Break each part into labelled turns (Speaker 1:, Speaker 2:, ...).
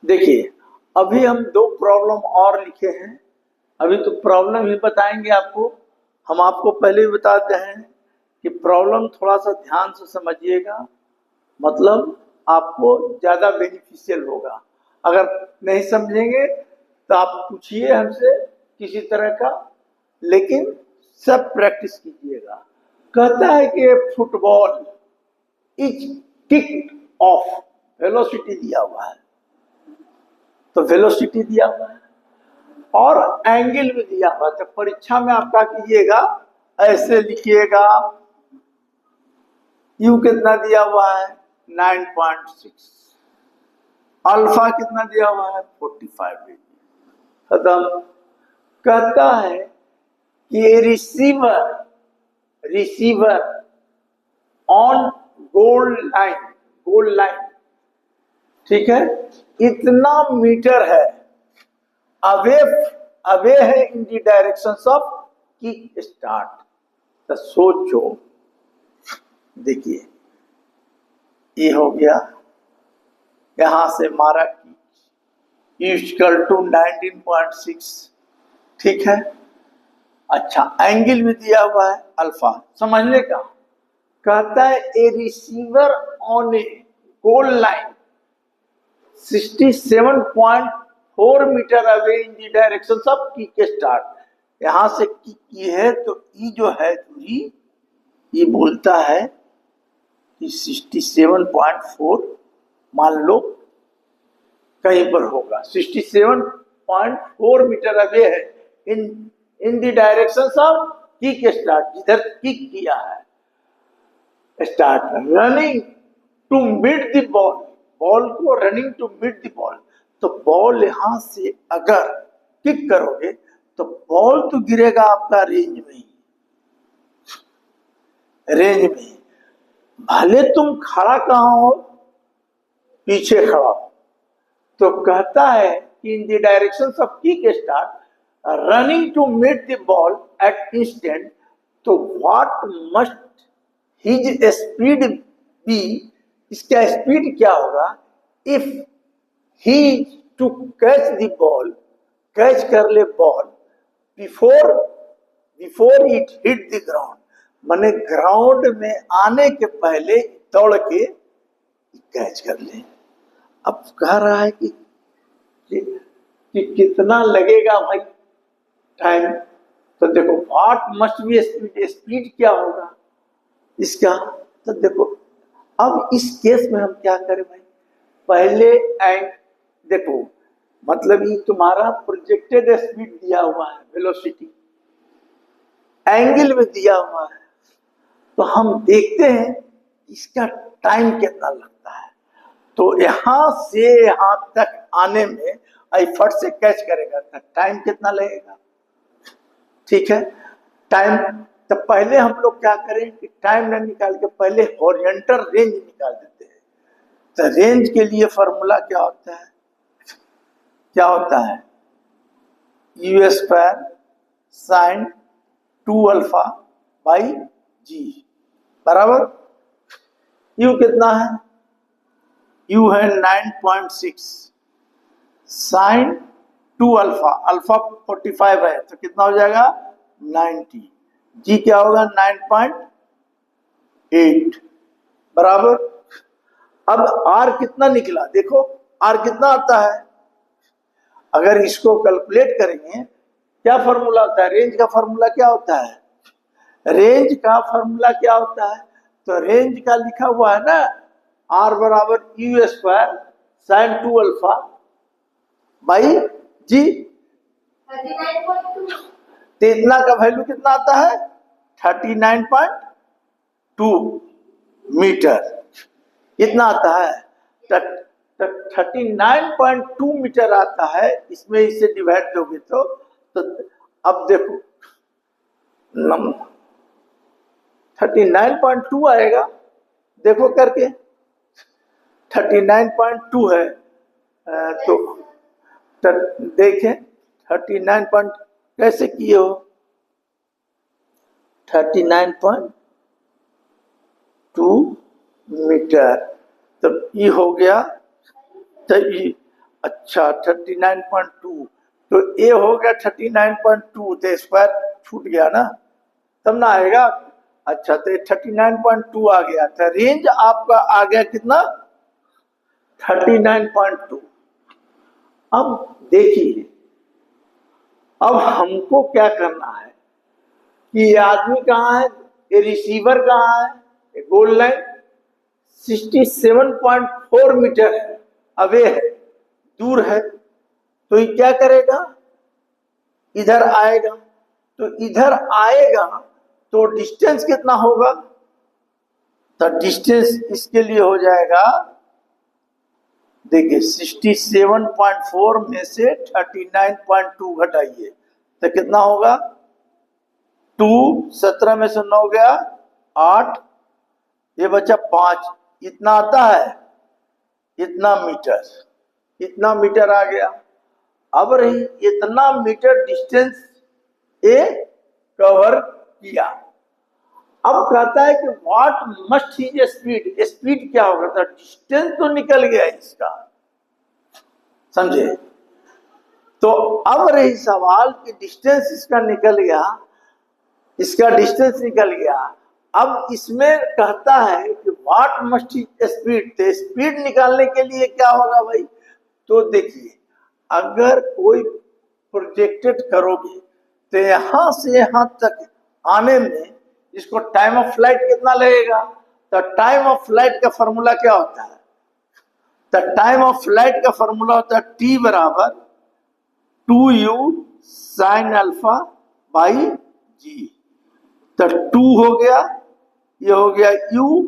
Speaker 1: देखिए, अभी हम दो प्रॉब्लम और लिखे हैं। अभी तो प्रॉब्लम ही बताएंगे आपको। हम आपको पहले ही बताते हैं कि प्रॉब्लम थोड़ा सा ध्यान से समझिएगा, मतलब आपको ज़्यादा बेनिफिशियल होगा। अगर नहीं समझेंगे तो आप पूछिए हमसे किसी तरह का, लेकिन सब प्रैक्टिस कीजिएगा। कहता है कि football is kick off, velocity दिया हुआ है, तो वेलोसिटी दिया हुआ है और एंगल भी दिया हुआ है। तो परीक्षा में आप क्या कीजिएगा, ऐसे लिखिएगा, यू कितना दिया हुआ है 9.6, अल्फा कितना दिया हुआ है 45 डिग्री। खत्म। कहता है कि रिसीवर ऑन गोल्ड लाइन, ठीक है, इतना मीटर है अवे अवे है in the direction of kick start. तो सोचो, देखिए ये हो गया, यहां से मारा इक्वल टू 19.6, ठीक है। अच्छा, एंगल भी दिया हुआ है अल्फा, समझने का। कहता है a receiver on a goal line 67.4 metre away in the direction of kick start. यहां से किक की है तो ई जो है दूरी, ये बोलता है कि 67.4 मान लो कहीं पर होगा, 67.4 मीटर अवे है in the direction of kick start, जिधर किक किया है start, running to meet the ball, ball को running to meet the ball. तो बॉल यहां से अगर किक करोगे तो बॉल तो गिरेगा आपका रेंज में, भले तुम खड़ा कहां हो, पीछे खड़ा हो। तो कहता है कि in the direction of kick start running to meet the ball at instant, तो what must his speed be, इसका स्पीड क्या होगा, if he to catch the ball, catch कर ले ball before it hit the ground, माने ground में आने के पहले दौड़ के कैच कर ले। अब कह रहा है कि कितना लगेगा भाई टाइम। तो देखो, what must be speed, speed क्या होगा इसका। तो देखो, अब इस केस में हम क्या करें भाई, पहले देखो, मतलब ये तुम्हारा प्रोजेक्टेड स्पीड दिया हुआ है, वेलोसिटी, एंगल में दिया हुआ है, तो हम देखते हैं इसका टाइम कितना लगता है। तो यहां से यहां तक आने में फट से कैच करेगा तो टाइम कितना लगेगा, ठीक है। टाइम, तो पहले हम लोग क्या करें कि टाइम न निकाल के पहले हॉरिजॉन्टल रेंज निकाल देते हैं। तो रेंज के लिए फॉर्मूला क्या होता है, u square sine 2 alpha by g बराबर, यू कितना है, यू है 9.6 साइन 2 अल्फा, अल्फा 45 है तो कितना हो जाएगा 90, जी क्या होगा 9.8 बराबर। अब आर कितना निकला, देखो आर कितना आता है, अगर इसको कैलकुलेट करेंगे, क्या फॉर्मूला होता है, रेंज का फॉर्मूला क्या होता है, तो रेंज का लिखा हुआ है ना, आर बराबर u square sine 2 alpha by g, तो इतना का वैल्यू कितना आता है 39.2 मीटर, इतना आता है। 39.2 मीटर आता है, इसमें इसे डिवाइड दोगे तो अब देखो 39.2 आएगा, देखो करके 39.2 है, तो देखें 39. कैसे किए हो, 39.2 मीटर, तो ये हो गया। तो अच्छा 39.2, तो ए हो गया 39.2, तो स्क्वायर छूट गया ना, तब ना आएगा। अच्छा तो 39.2 आ गया, तो रेंज आपका आ गया कितना, 39.2। अब देखिए, अब हमको क्या करना है कि ये आदमी कहाँ है, ये रिसीवर कहाँ है, ये गोल लाइन 67.4 मीटर है, अवे है, दूर है। तो ये क्या करेगा, इधर आएगा, तो इधर आएगा तो डिस्टेंस कितना होगा, तो डिस्टेंस इसके लिए हो जाएगा, देखिए 67.4 में से 39.2 घटाइए तो कितना होगा, 2, 17 में से 9 गया 8, ये बचा 5, इतना आता है, इतना मीटर आ गया। अब रही इतना मीटर डिस्टेंस ए कवर किया। अब कहता है कि what must he speed, speed क्या होगा, तो डिस्टेंस तो निकल गया इसका, समझे। तो अब रही सवाल कि डिस्टेंस इसका निकल गया, इसका डिस्टेंस निकल गया। अब इसमें कहता है कि व्हाट मस्ट ही स्पीड, तो स्पीड निकालने के लिए क्या होगा भाई, तो देखिए अगर कोई प्रोजेक्टेड करोगे तो यहां से यहां तक आने में इसको टाइम ऑफ फ्लाइट कितना लगेगा, तो टाइम ऑफ फ्लाइट का फॉर्मूला क्या होता है, तो टाइम ऑफ फ्लाइट का फॉर्मूला होता है टी बराबर 2u sine alpha by g. तो 2 हो गया, ये हो गया u,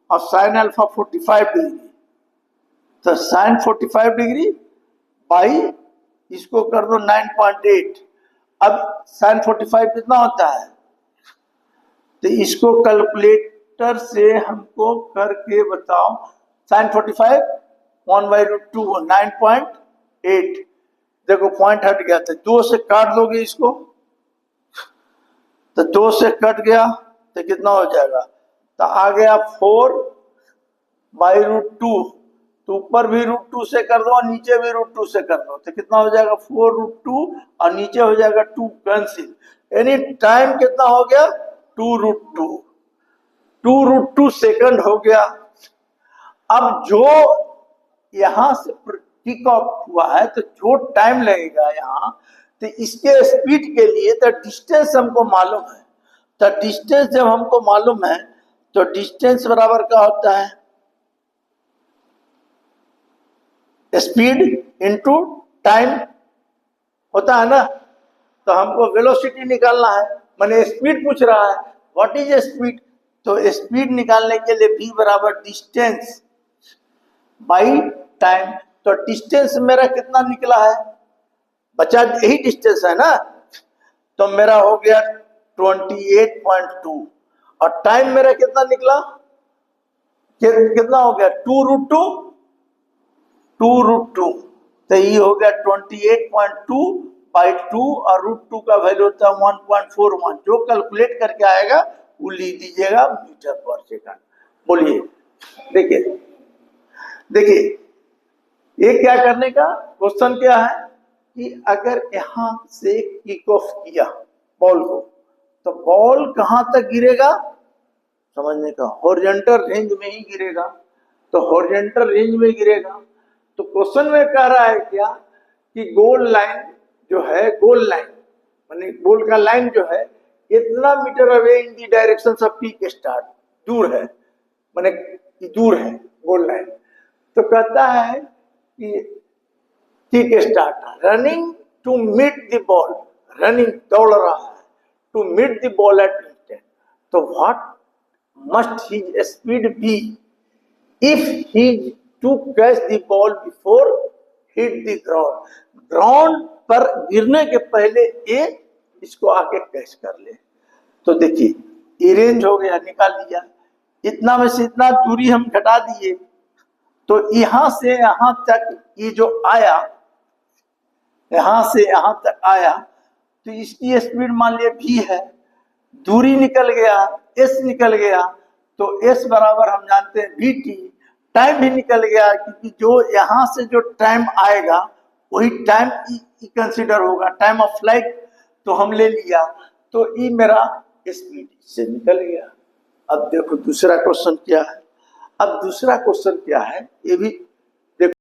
Speaker 1: और साइन अल्फा 45 डिग्री, तो साइन 45 डिग्री बाई इसको कर दो 9.8। अब साइन 45 कितना होता है, तो इसको कैलकुलेटर से हमको करके बताओ, साइन 45 1/√2 9.8, देखो पॉइंट हट गया था, 2 से काट दोगे इसको, तो 2 से कट गया तो कितना हो जाएगा, तो आ गया 4/√2, तो ऊपर भी √2 से कर दो और नीचे भी √2 से कर दो, तो कितना हो जाएगा 4√2, और नीचे हो जाएगा 2 कैंसिल, यानी टाइम कितना हो गया 2√2 सेकंड हो गया। अब जो यहां से किक ऑफ हुआ है, तो जो टाइम लगेगा यहाँ, तो इसके स्पीड के लिए तो डिस्टेंस हमको मालूम है, तो डिस्टेंस जब हमको मालूम है तो डिस्टेंस बराबर क्या होता है, स्पीड इनटू टाइम होता है ना। तो हमको वेलोसिटी निकालना है, मैंने स्पीड पूछ रहा है, व्हाट इज स्पीड, तो स्पीड निकालने के लिए v बराबर डिस्टेंस बाई टाइम। तो डिस्टेंस मेरा कितना निकला है, बचा यही डिस्टेंस है ना, तो मेरा हो गया 28.2, और टाइम मेरा कितना निकला, कितना हो गया 2√2, तो ये हो गया 28.2 बाई 2, और √2 का वैल्यू होता है 1.41, जो कैलकुलेट करके आएगा वो लिख दीजिएगा मीटर पर सेकंड। बोलिए, देखिए ये क्या करने का क्वेश्चन क्या है कि अगर यहां से किक ऑफ किया बॉल को, तो बॉल कहां तक गिरेगा, समझने का, हॉरिजॉन्टल रेंज में ही गिरेगा, तो हॉरिजॉन्टल रेंज में गिरेगा। तो क्वेश्चन में कह रहा है क्या कि गोल लाइन जो है, गोल लाइन माने गोल का लाइन जो है इतना metre away in the direction of peak start, दूर है, माने दूर है गोल लाइन। तो कहता है कि kick start running to meet the ball, running दौड़ रहा है to meet the ball at instant, तो what must his speed be if he to catch the ball before hit the ground, ground पर गिरने के पहले ये इसको आके कैच कर ले। तो देखिए ये रेंज हो गया, निकाल लिया, इतना में से इतना दूरी हम घटा दिए, तो यहां से यहां तक ये जो आया, यहां से यहां तक आया, तो इसकी स्पीड मान लिया v है, दूरी निकल गया s निकल गया, तो s बराबर हम जानते हैं vt, टाइम भी निकल गया, क्योंकि जो यहाँ से जो टाइम आएगा वही टाइम कंसिडर होगा, टाइम ऑफ फ्लाइट तो हम ले लिया, तो ये मेरा स्पीड से निकल गया। अब देखो दूसरा क्वेश्चन क्या है। अब दूसरा क्वेश्चन क्या है, ये भी